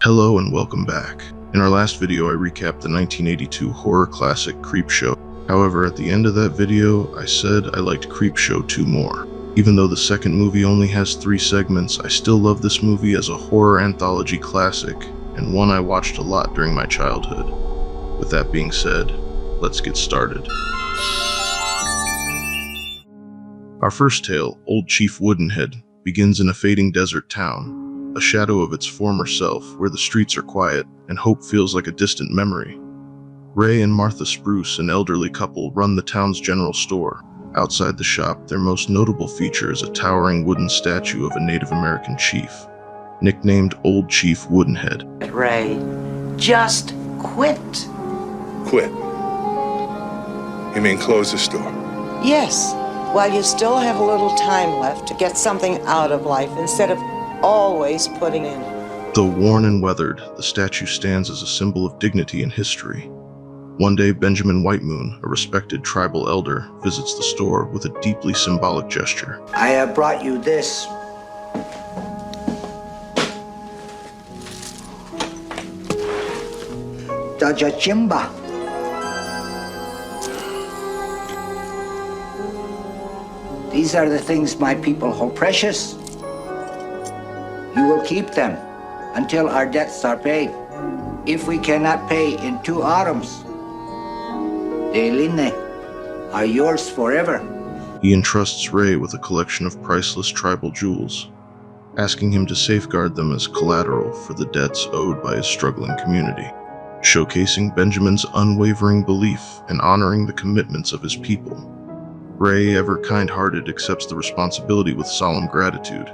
Hello and welcome back. In our last video I recapped the 1982 horror classic Creepshow. However, at the end of that video I said I liked Creepshow 2 more. Even though the second movie only has 3 segments, I still love this movie as a horror anthology classic, and one I watched a lot during my childhood. With that being said, let's get started. Our first tale, Old Chief Woodenhead, begins in a fading desert town, a shadow of its former self where the streets are quiet and hope feels like a distant memory. Ray and Martha Spruce, an elderly couple, run the town's general store. Outside the shop, their most notable feature is a towering wooden statue of a Native American chief, nicknamed Old Chief Woodenhead. Ray, just quit. Quit? You mean close the store? Yes, while you still have a little time left to get something out of life instead of always putting in. Though worn and weathered, the statue stands as a symbol of dignity and history. One day, Benjamin Whitemoon, a respected tribal elder, visits the store with a deeply symbolic gesture. I have brought you this. Dajachimba. These are the things my people hold precious. You will keep them until our debts are paid. If we cannot pay in 2 autumns, they line are yours forever. He entrusts Ray with a collection of priceless tribal jewels, asking him to safeguard them as collateral for the debts owed by his struggling community, showcasing Benjamin's unwavering belief and honoring the commitments of his people. Ray, ever kind-hearted, accepts the responsibility with solemn gratitude.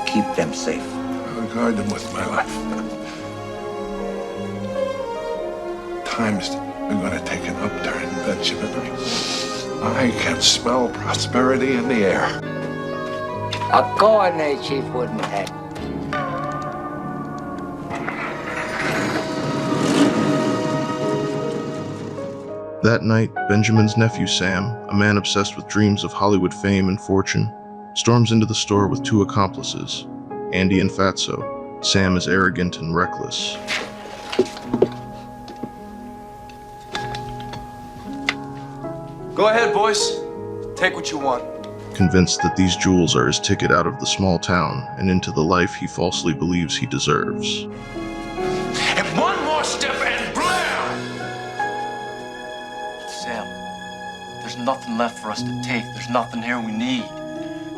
Keep them safe. I'll guard them with my life. Times are going to take an upturn, Benjamin. I can smell prosperity in the air. Go on there, Chief Woodenhead. That night, Benjamin's nephew Sam, a man obsessed with dreams of Hollywood fame and fortune, storms into the store with 2 accomplices, Andy and Fatso. Sam is arrogant and reckless. Go ahead, boys. Take what you want. Convinced that these jewels are his ticket out of the small town and into the life he falsely believes he deserves. And one more step and blam! Sam, there's nothing left for us to take. There's nothing here we need.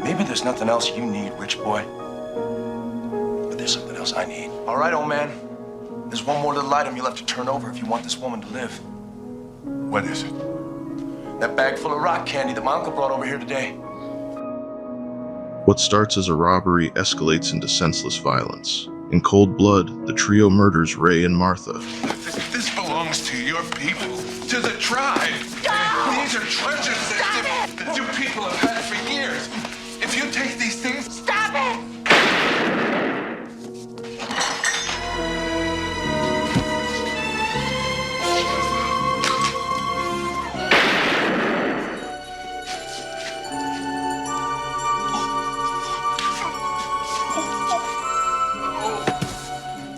Maybe there's nothing else you need, rich boy. But there's something else I need. All right, old man. There's one more little item you'll have to turn over if you want this woman to live. What is it? That bag full of rock candy that my uncle brought over here today. What starts as a robbery escalates into senseless violence. In cold blood, the trio murders Ray and Martha. This belongs to your people, to the tribe. No! These are treasures that you people have had for years. If you take these things... Stop it!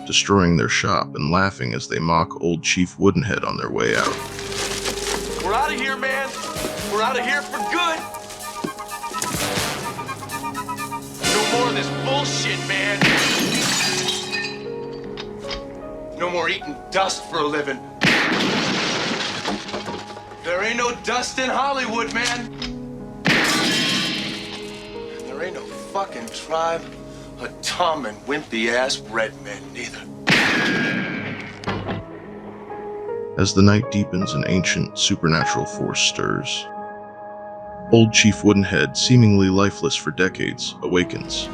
Destroying their shop and laughing as they mock Old Chief Woodenhead on their way out. We're out of here, man. We're out of here for good. No more of this bullshit, man. No more eating dust for a living. There ain't no dust in Hollywood, man. There ain't no fucking tribe of dumb and wimpy-ass red men, neither. As the night deepens, an ancient, supernatural force stirs. Old Chief Woodenhead, seemingly lifeless for decades, awakens.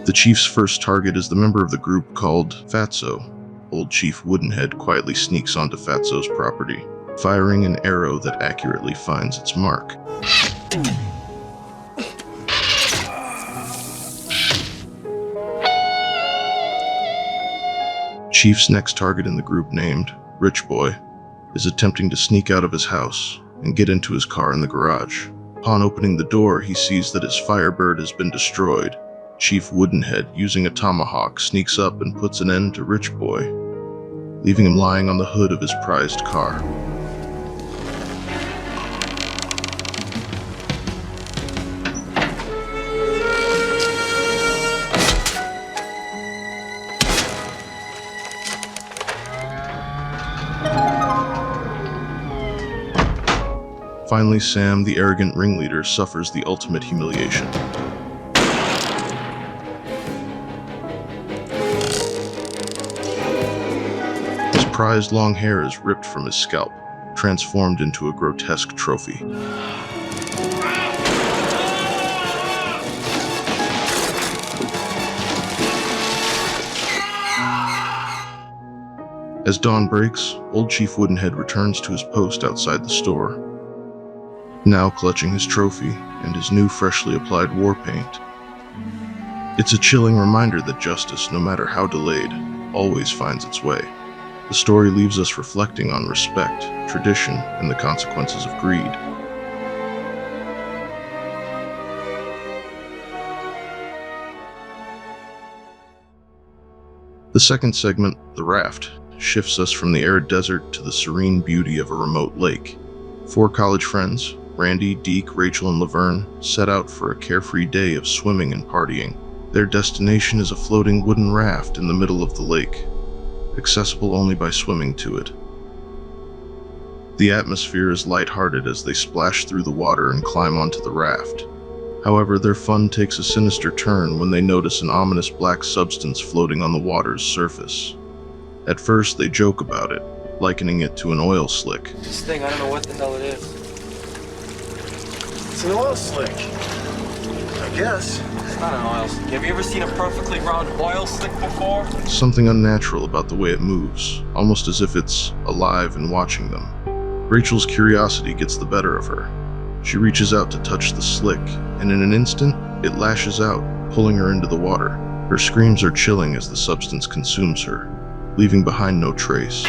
The chief's first target is the member of the group called Fatso. Old Chief Woodenhead quietly sneaks onto Fatso's property, firing an arrow that accurately finds its mark. Chief's next target in the group, named Rich Boy, is attempting to sneak out of his house and get into his car in the garage. Upon opening the door, he sees that his Firebird has been destroyed. Chief Woodenhead, using a tomahawk, sneaks up and puts an end to Rich Boy, leaving him lying on the hood of his prized car. Finally, Sam, the arrogant ringleader, suffers the ultimate humiliation. His prized long hair is ripped from his scalp, transformed into a grotesque trophy. As dawn breaks, old Chief Woodenhead returns to his post outside the store, now clutching his trophy and his new freshly applied war paint. It's a chilling reminder that justice, no matter how delayed, always finds its way. The story leaves us reflecting on respect, tradition, and the consequences of greed. The second segment, The Raft, shifts us from the arid desert to the serene beauty of a remote lake. 4 college friends, Randy, Deke, Rachel, and Laverne, set out for a carefree day of swimming and partying. Their destination is a floating wooden raft in the middle of the lake, accessible only by swimming to it. The atmosphere is lighthearted as they splash through the water and climb onto the raft. However, their fun takes a sinister turn when they notice an ominous black substance floating on the water's surface. At first, they joke about it, likening it to an oil slick. This thing, I don't know what the hell it is. It's an oil slick. I guess. It's not an oil slick. Have you ever seen a perfectly round oil slick before? Something unnatural about the way it moves, almost as if it's alive and watching them. Rachel's curiosity gets the better of her. She reaches out to touch the slick, and in an instant, it lashes out, pulling her into the water. Her screams are chilling as the substance consumes her, leaving behind no trace.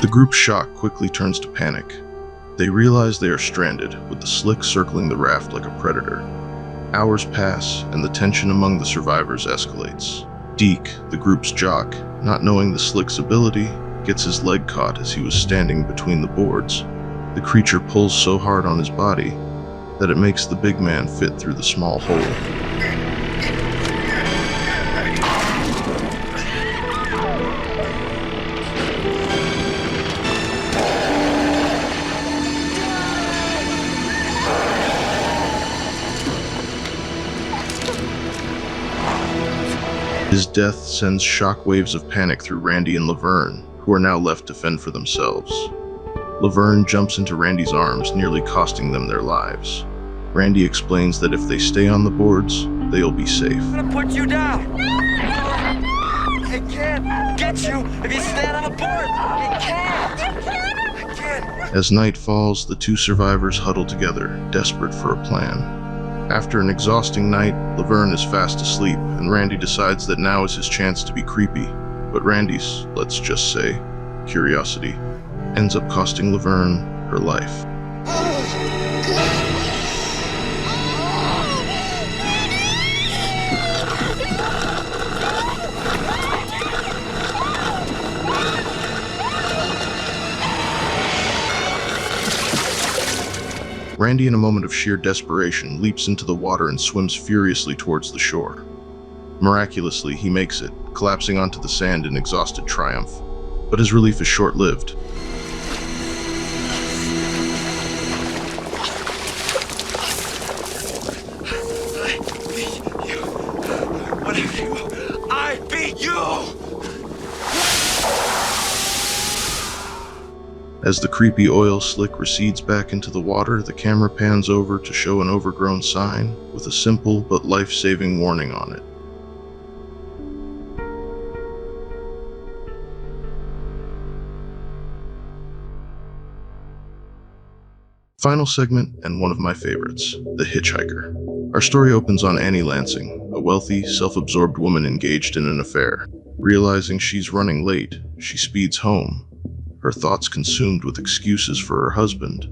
The group's shock quickly turns to panic. They realize they are stranded, with the slick circling the raft like a predator. Hours pass, and the tension among the survivors escalates. Deke, the group's jock, not knowing the slick's ability, gets his leg caught as he was standing between the boards. The creature pulls so hard on his body that it makes the big man fit through the small hole. His death sends shockwaves of panic through Randy and Laverne, who are now left to fend for themselves. Laverne jumps into Randy's arms, nearly costing them their lives. Randy explains that if they stay on the boards, they'll be safe. I'm gonna put you down. I can't get you if you stand on the board. I can't. As night falls, the 2 survivors huddle together, desperate for a plan. After an exhausting night, Laverne is fast asleep, and Randy decides that now is his chance to be creepy. But Randy's, let's just say, curiosity ends up costing Laverne her life. Randy, in a moment of sheer desperation, leaps into the water and swims furiously towards the shore. Miraculously, he makes it, collapsing onto the sand in exhausted triumph. But his relief is short-lived. I beat you! As the creepy oil slick recedes back into the water, the camera pans over to show an overgrown sign with a simple but life-saving warning on it. Final segment, and one of my favorites, the hitchhiker. Our story opens on Annie Lansing, a wealthy, self-absorbed woman engaged in an affair. Realizing she's running late, she speeds home, her thoughts consumed with excuses for her husband,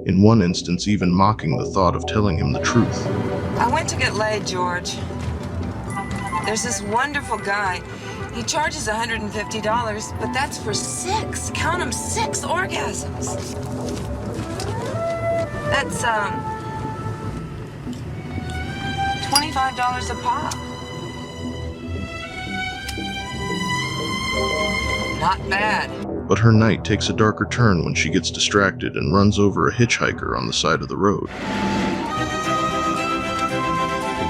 in one instance even mocking the thought of telling him the truth. I went to get laid, George. There's this wonderful guy. He charges $150, but that's for 6, count 'em, 6 orgasms. That's, $25 a pop. Not bad. But her night takes a darker turn when she gets distracted and runs over a hitchhiker on the side of the road.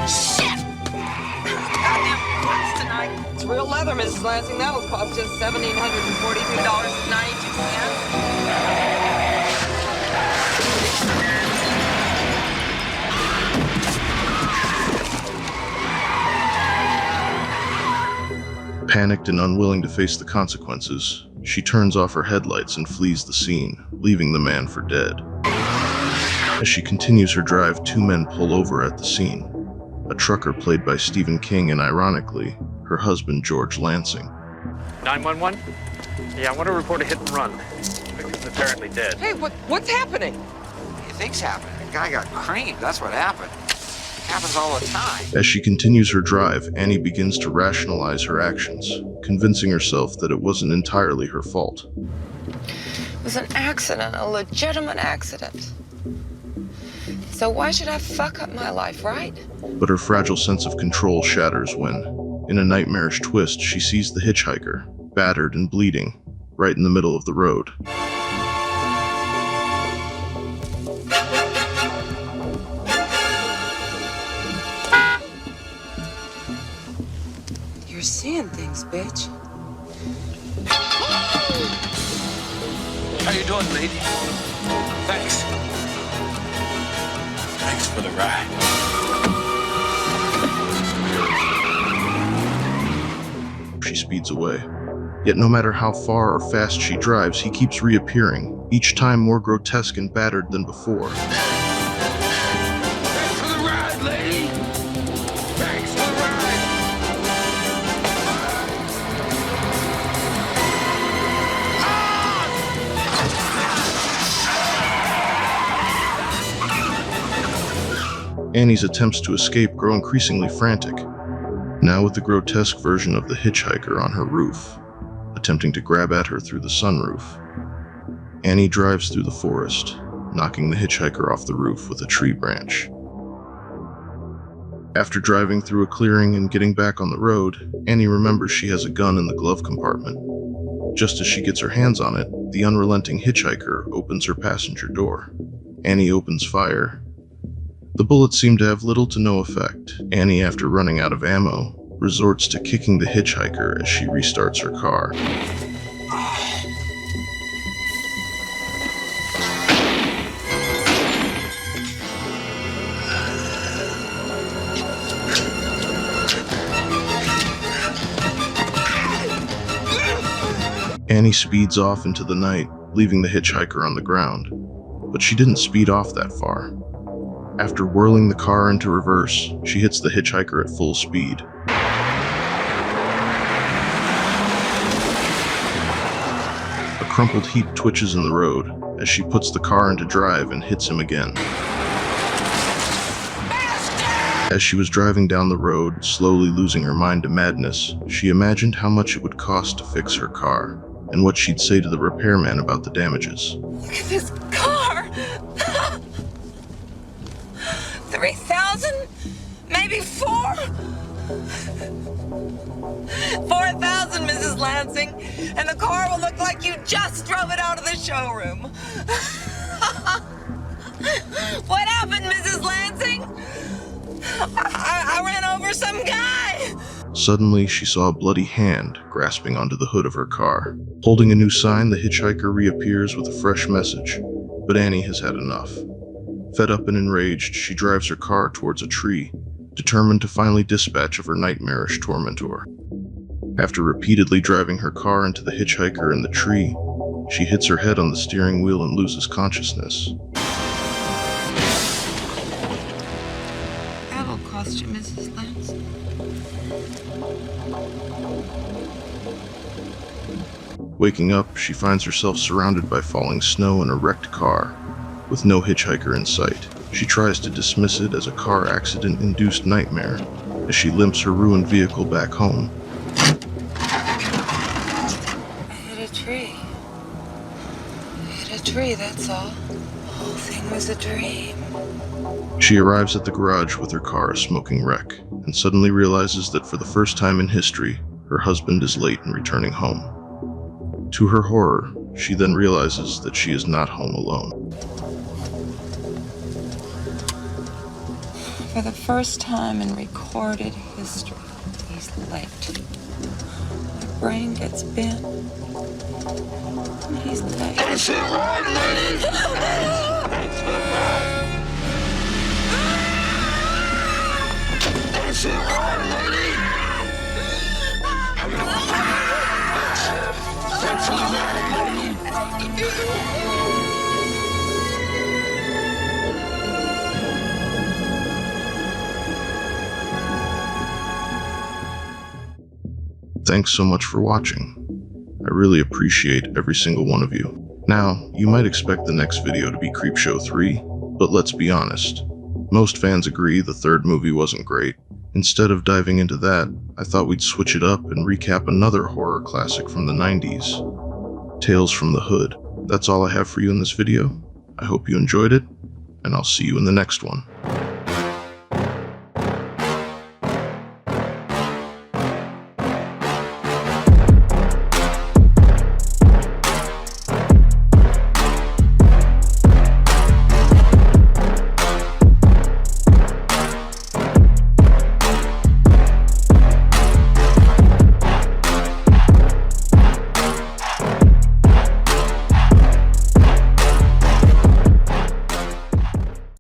Shit! Goddamn butts tonight. It's real leather, Mrs. Lansing. That'll cost just $1,743.92. Panicked and unwilling to face the consequences, she turns off her headlights and flees the scene, leaving the man for dead. As she continues her drive, 2 men pull over at the scene. A trucker played by Stephen King and, ironically, her husband George Lansing. 911? Yeah, I want to report a hit and run. Victim's apparently dead. Hey, what's happening? Things happen. A guy got creamed. That's what happened. Happens all the time. As she continues her drive, Annie begins to rationalize her actions, convincing herself that it wasn't entirely her fault. It was an accident, a legitimate accident. So why should I fuck up my life, right? But her fragile sense of control shatters when, in a nightmarish twist, she sees the hitchhiker, battered and bleeding, right in the middle of the road. You're seeing things, bitch. How you doing, lady? Thanks. Thanks for the ride. She speeds away. Yet no matter how far or fast she drives, he keeps reappearing, each time more grotesque and battered than before. Thanks for the ride, lady. Thanks for the ride. Annie's attempts to escape grow increasingly frantic, now with the grotesque version of the hitchhiker on her roof, attempting to grab at her through the sunroof. Annie drives through the forest, knocking the hitchhiker off the roof with a tree branch. After driving through a clearing and getting back on the road, Annie remembers she has a gun in the glove compartment. Just as she gets her hands on it, the unrelenting hitchhiker opens her passenger door. Annie opens fire. The bullets seem to have little to no effect. Annie, after running out of ammo, resorts to kicking the hitchhiker as she restarts her car. Annie speeds off into the night, leaving the hitchhiker on the ground. But she didn't speed off that far. After whirling the car into reverse, she hits the hitchhiker at full speed. A crumpled heap twitches in the road as she puts the car into drive and hits him again. As she was driving down the road, slowly losing her mind to madness, she imagined how much it would cost to fix her car, and what she'd say to the repairman about the damages. Look at this car! 3,000? Maybe 4? $4,000, Mrs. Lansing, and the car will look like you just drove it out of the showroom. What happened, Mrs. Lansing? I ran over some guy. Suddenly, she saw a bloody hand grasping onto the hood of her car. Holding a new sign, the hitchhiker reappears with a fresh message, but Annie has had enough. Fed up and enraged, she drives her car towards a tree, determined to finally dispatch of her nightmarish tormentor. After repeatedly driving her car into the hitchhiker and the tree, she hits her head on the steering wheel and loses consciousness. That'll cost you, Mrs. Lansing. Waking up, she finds herself surrounded by falling snow and a wrecked car, with no hitchhiker in sight. She tries to dismiss it as a car accident-induced nightmare as she limps her ruined vehicle back home. I hit a tree. I hit a tree, that's all. The whole thing was a dream. She arrives at the garage with her car a smoking wreck, and suddenly realizes that for the first time in history, her husband is late in returning home. To her horror, she then realizes that she is not home alone. For the first time in recorded history, he's late. My brain gets bent. He's late. Thanks so much for watching. I really appreciate every single one of you. Now, you might expect the next video to be Creepshow 3, but let's be honest. Most fans agree the third movie wasn't great. Instead of diving into that, I thought we'd switch it up and recap another horror classic from the 90s, Tales from the Hood. That's all I have for you in this video. I hope you enjoyed it, and I'll see you in the next one.